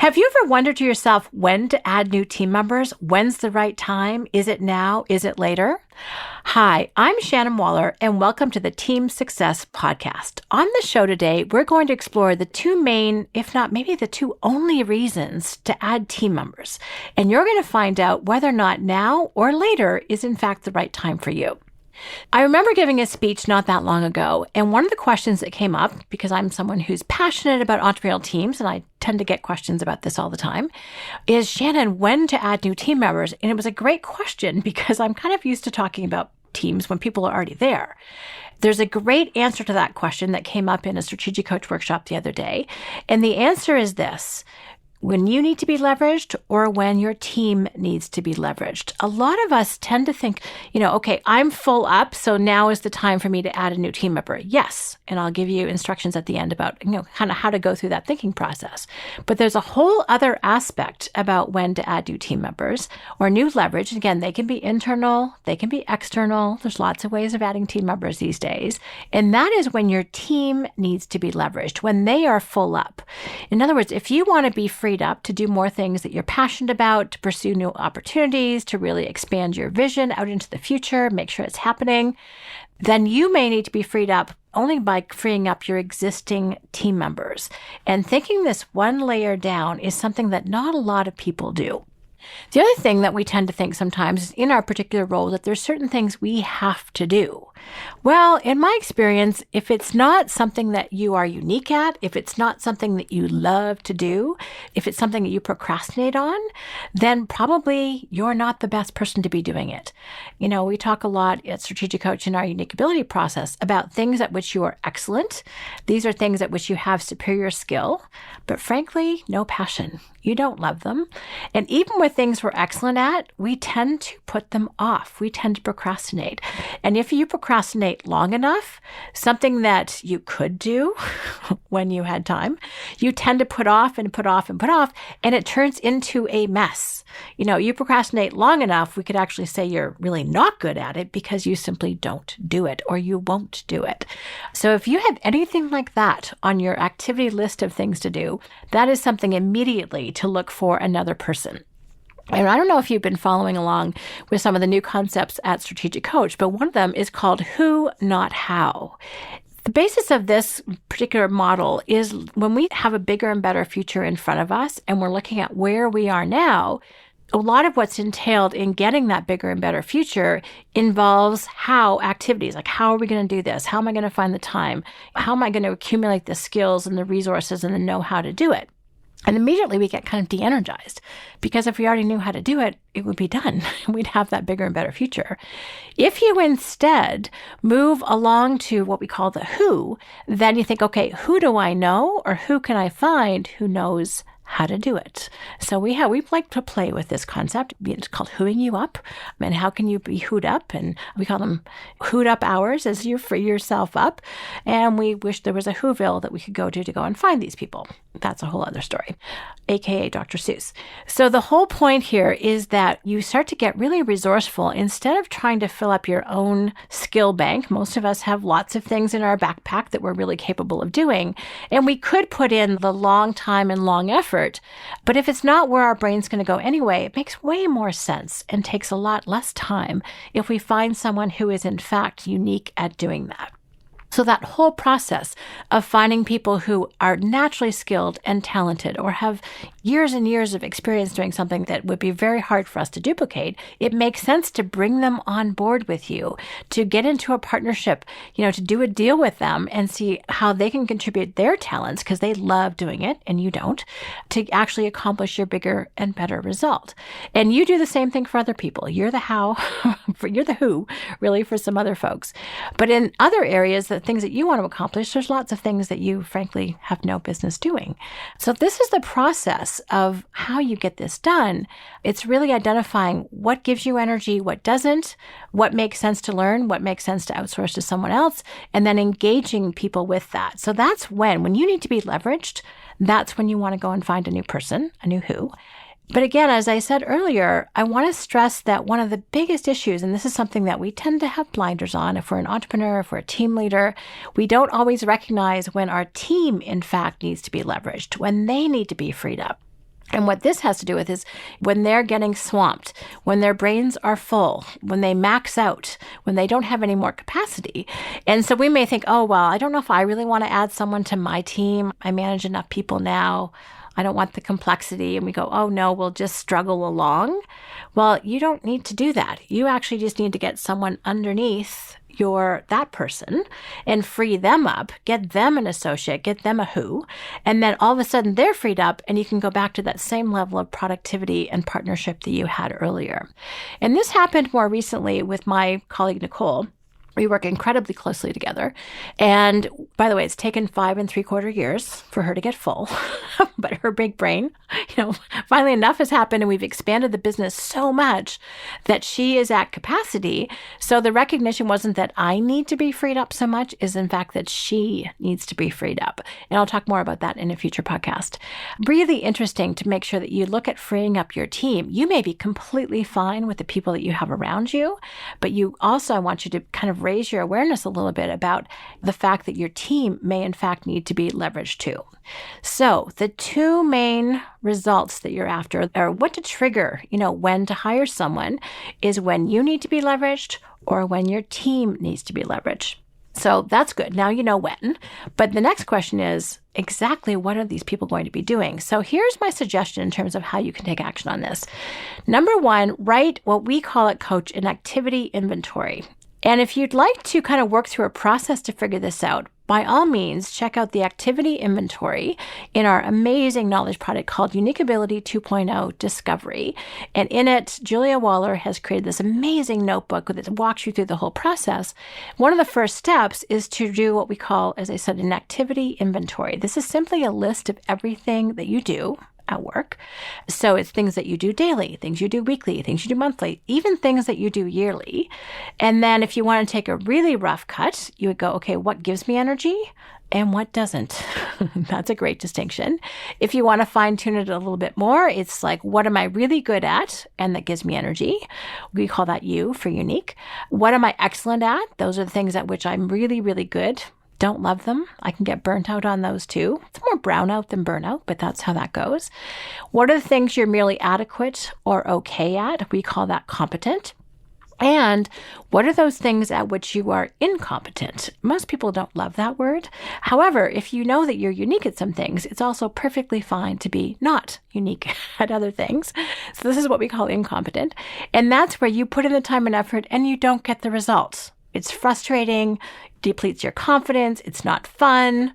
Have you ever wondered to yourself when to add new team members? When's the right time? Is it now? Is it later? Hi, I'm Shannon Waller, and welcome to the Team Success Podcast. On the show today, we're going to explore the two main, if not maybe the two only reasons to add team members. And you're going to find out whether or not now or later is in fact the right time for you. I remember giving a speech not that long ago, and one of the questions that came up, because I'm someone who's passionate about entrepreneurial teams, and I tend to get questions about this all the time, is, Shannon, when to add new team members? And it was a great question because I'm kind of used to talking about teams when people are already there. There's a great answer to that question that came up in a strategic coach workshop the other day, and the answer is this: when you need to be leveraged or when your team needs to be leveraged. A lot of us tend to think, okay, I'm full up, so now is the time for me to add a new team member. Yes, and I'll give you instructions at the end about, kind of how to go through that thinking process. But there's a whole other aspect about when to add new team members or new leverage. Again, they can be internal, they can be external. There's lots of ways of adding team members these days. And that is when your team needs to be leveraged, when they are full up. In other words, if you want to be freed up to do more things that you're passionate about, to pursue new opportunities, to really expand your vision out into the future, make sure it's happening, then you may need to be freed up only by freeing up your existing team members. And thinking this one layer down is something that not a lot of people do. The other thing that we tend to think sometimes is in our particular role that there's certain things we have to do. Well, in my experience, if it's not something that you are unique at, if it's not something that you love to do, if it's something that you procrastinate on, then probably you're not the best person to be doing it. We talk a lot at Strategic Coach in our unique ability process about things at which you are excellent. These are things at which you have superior skill, but frankly, no passion. You don't love them. And even with things we're excellent at, we tend to put them off. We tend to procrastinate. And if you procrastinate long enough, something that you could do when you had time, you tend to put off and put off and put off, and it turns into a mess. You procrastinate long enough, we could actually say you're really not good at it because you simply don't do it or you won't do it. So if you have anything like that on your activity list of things to do, that is something immediately to look for another person. And I don't know if you've been following along with some of the new concepts at Strategic Coach, but one of them is called Who, Not How. The basis of this particular model is when we have a bigger and better future in front of us and we're looking at where we are now, a lot of what's entailed in getting that bigger and better future involves how activities, like how are we going to do this? How am I going to find the time? How am I going to accumulate the skills and the resources and the know-how to do it? And immediately we get kind of de-energized because if we already knew how to do it, it would be done. We'd have that bigger and better future. If you instead move along to what we call the who, then you think, okay, who do I know or who can I find who knows how to do it? So we like to play with this concept. It's called whoing you up. And how can you be whoed up? And we call them whoed up hours as you free yourself up. And we wish there was a Whoville that we could go to go and find these people. That's a whole other story, aka Dr. Seuss. So the whole point here is that you start to get really resourceful. Instead of trying to fill up your own skill bank, most of us have lots of things in our backpack that we're really capable of doing. And we could put in the long time and long effort. But if it's not where our brain's going to go anyway, it makes way more sense and takes a lot less time if we find someone who is in fact unique at doing that. So that whole process of finding people who are naturally skilled and talented or have years and years of experience doing something that would be very hard for us to duplicate, it makes sense to bring them on board with you, to get into a partnership, to do a deal with them and see how they can contribute their talents because they love doing it and you don't, to actually accomplish your bigger and better result. And you do the same thing for other people. You're the how, you're the who, really, for some other folks. But in other areas, the things that you want to accomplish, there's lots of things that you frankly have no business doing. So this is the process of how you get this done. It's really identifying what gives you energy, what doesn't, what makes sense to learn, what makes sense to outsource to someone else, and then engaging people with that. So that's when you need to be leveraged, that's when you want to go and find a new person, a new who. But again, as I said earlier, I want to stress that one of the biggest issues, and this is something that we tend to have blinders on if we're an entrepreneur, if we're a team leader, we don't always recognize when our team, in fact, needs to be leveraged, when they need to be freed up. And what this has to do with is when they're getting swamped, when their brains are full, when they max out, when they don't have any more capacity. And so we may think, oh, well, I don't know if I really want to add someone to my team. I manage enough people now. I don't want the complexity. And we go, oh, no, we'll just struggle along. Well, you don't need to do that. You actually just need to get someone underneath that person and free them up, get them an associate, get them a who, and then all of a sudden they're freed up and you can go back to that same level of productivity and partnership that you had earlier. And this happened more recently with my colleague, Nicole. We work incredibly closely together. And by the way, it's taken 5 3/4 years for her to get full, but her big brain, finally enough has happened and we've expanded the business so much that she is at capacity. So the recognition wasn't that I need to be freed up so much, is in fact that she needs to be freed up. And I'll talk more about that in a future podcast. Really interesting to make sure that you look at freeing up your team. You may be completely fine with the people that you have around you, but I want you to kind of raise your awareness a little bit about the fact that your team may in fact need to be leveraged too. So the 2 main results that you're after are what to trigger, when to hire someone is when you need to be leveraged or when your team needs to be leveraged. So that's good. Now you know when. But the next question is exactly what are these people going to be doing? So here's my suggestion in terms of how you can take action on this. Number 1, write what we call at Coach an activity inventory. And if you'd like to kind of work through a process to figure this out, by all means, check out the activity inventory in our amazing knowledge product called Unique Ability 2.0 Discovery. And in it, Julia Waller has created this amazing notebook that walks you through the whole process. One of the first steps is to do what we call, as I said, an activity inventory. This is simply a list of everything that you do at work. So it's things that you do daily, things you do weekly, things you do monthly, even things that you do yearly. And then if you want to take a really rough cut, you would go, okay, what gives me energy and what doesn't? That's a great distinction. If you want to fine tune it a little bit more, it's like, what am I really good at? And that gives me energy. We call that U for unique. What am I excellent at? Those are the things at which I'm really, really good. Don't love them. I can get burnt out on those too. It's more brownout than burnout, but that's how that goes. What are the things you're merely adequate or okay at? We call that competent. And what are those things at which you are incompetent? Most people don't love that word. However, if you know that you're unique at some things, it's also perfectly fine to be not unique at other things. So this is what we call incompetent. And that's where you put in the time and effort and you don't get the results. It's frustrating, depletes your confidence, it's not fun.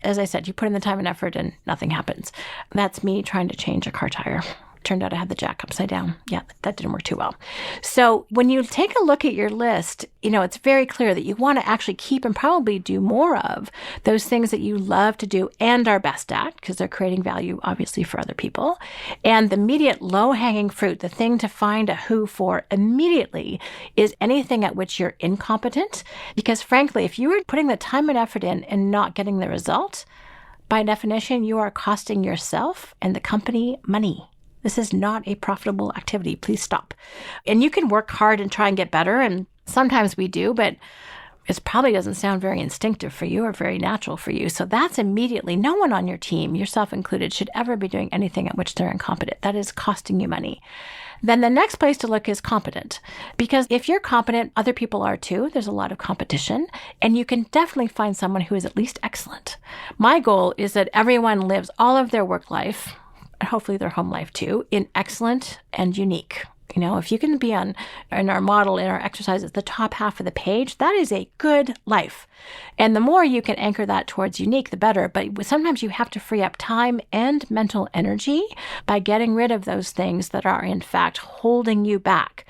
As I said, you put in the time and effort and nothing happens. That's me trying to change a car tire. Turned out I had the jack upside down. Yeah, that didn't work too well. So when you take a look at your list, it's very clear that you want to actually keep and probably do more of those things that you love to do and are best at, because they're creating value, obviously, for other people. And the immediate low-hanging fruit, the thing to find a who for immediately, is anything at which you're incompetent. Because frankly, if you were putting the time and effort in and not getting the result, by definition, you are costing yourself and the company money. This is not a profitable activity. Please stop. And you can work hard and try and get better. And sometimes we do, but it probably doesn't sound very instinctive for you or very natural for you. So that's immediately, no one on your team, yourself included, should ever be doing anything at which they're incompetent. That is costing you money. Then the next place to look is competent. Because if you're competent, other people are too. There's a lot of competition. And you can definitely find someone who is at least excellent. My goal is that everyone lives all of their work life, and hopefully their home life too, in excellent and unique. If you can be in our model, in our exercises, the top half of the page, that is a good life. And the more you can anchor that towards unique, the better. But sometimes you have to free up time and mental energy by getting rid of those things that are, in fact, holding you back.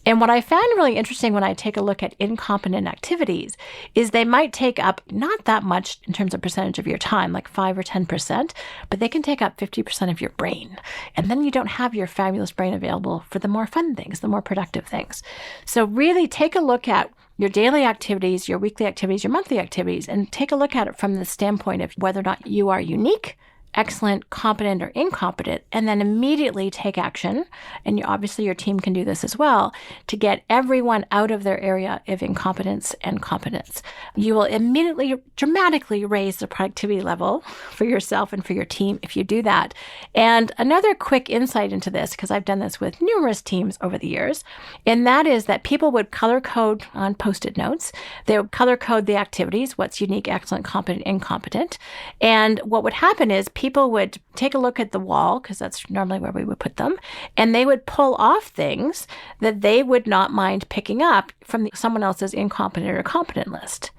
And what I found really interesting when I take a look at incompetent activities is they might take up not that much in terms of percentage of your time, like 5 or 10%, but they can take up 50% of your brain. And then you don't have your fabulous brain available for the more fun things, the more productive things. So really take a look at your daily activities, your weekly activities, your monthly activities, and take a look at it from the standpoint of whether or not you are unique excellent, competent, or incompetent, and then immediately take action, and obviously your team can do this as well, to get everyone out of their area of incompetence and competence. You will immediately dramatically raise the productivity level for yourself and for your team if you do that. And another quick insight into this, because I've done this with numerous teams over the years, and that is that people would color code on Post-it notes. They would color code the activities, what's unique, excellent, competent, incompetent. And what would happen is people would take a look at the wall, because that's normally where we would put them, and they would pull off things that they would not mind picking up from someone else's incompetent or competent list.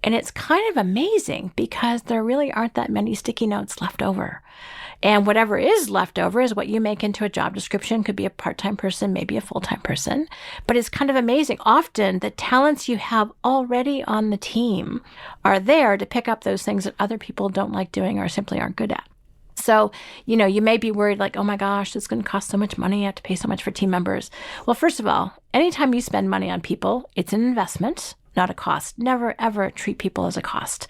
And it's kind of amazing because there really aren't that many sticky notes left over. And whatever is left over is what you make into a job description. Could be a part-time person, maybe a full-time person. But it's kind of amazing. Often the talents you have already on the team are there to pick up those things that other people don't like doing or simply aren't good at. So, you may be worried like, oh my gosh, it's going to cost so much money. I have to pay so much for team members. Well, first of all, anytime you spend money on people, it's an investment, not a cost. Never, ever treat people as a cost.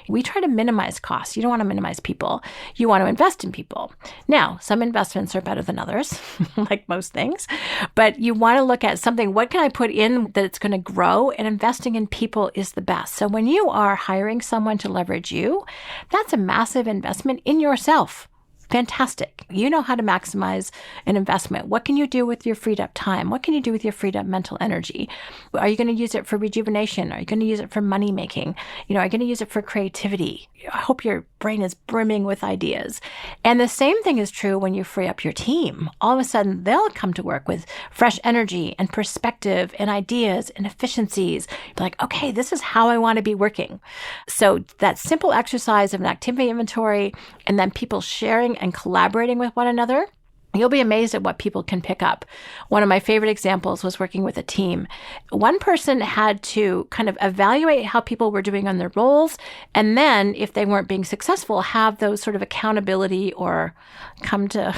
We try to minimize costs. You don't want to minimize people. You want to invest in people. Now, some investments are better than others, like most things, but you want to look at something, what can I put in that it's going to grow? And investing in people is the best. So when you are hiring someone to leverage you, that's a massive investment in yourself. Fantastic. You know how to maximize an investment. What can you do with your freed up time? What can you do with your freed up mental energy? Are you going to use it for rejuvenation? Are you going to use it for money making? Are you going to use it for creativity? I hope your brain is brimming with ideas. And the same thing is true when you free up your team. All of a sudden, they'll come to work with fresh energy and perspective and ideas and efficiencies. Be like, okay, this is how I want to be working. So that simple exercise of an activity inventory and then people sharing and collaborating with one another, you'll be amazed at what people can pick up. One of my favorite examples was working with a team. One person had to kind of evaluate how people were doing on their roles, and then if they weren't being successful, have those sort of accountability or come to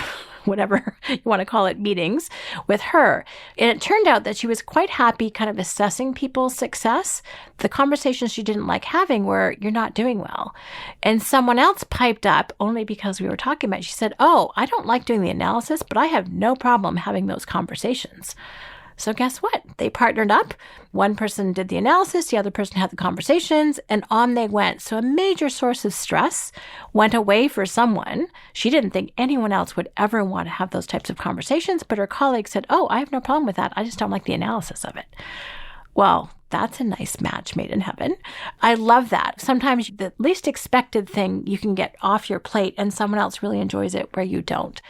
whatever you want to call it, meetings with her. And it turned out that she was quite happy kind of assessing people's success. The conversations she didn't like having were, you're not doing well. And someone else piped up only because we were talking about it. She said, oh, I don't like doing the analysis, but I have no problem having those conversations. So guess what? They partnered up. One person did the analysis, the other person had the conversations, and on they went. So a major source of stress went away for someone. She didn't think anyone else would ever want to have those types of conversations, but her colleague said, oh, I have no problem with that. I just don't like the analysis of it. Well, that's a nice match made in heaven. I love that. Sometimes the least expected thing you can get off your plate and someone else really enjoys it where you don't.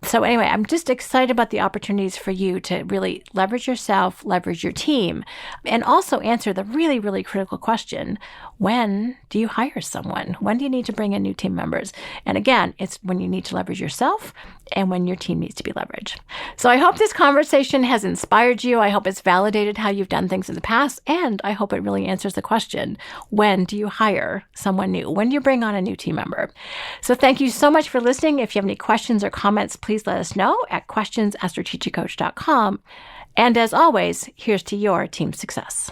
So anyway, I'm just excited about the opportunities for you to really leverage yourself, leverage your team, and also answer the really, really critical question, when do you hire someone? When do you need to bring in new team members? And again, it's when you need to leverage yourself and when your team needs to be leveraged. So I hope this conversation has inspired you. I hope it's validated how you've done things in the past. And I hope it really answers the question, when do you hire someone new? When do you bring on a new team member? So thank you so much for listening. If you have any questions or comments, please let us know at questions@strategiccoach.com. And as always, here's to your team success.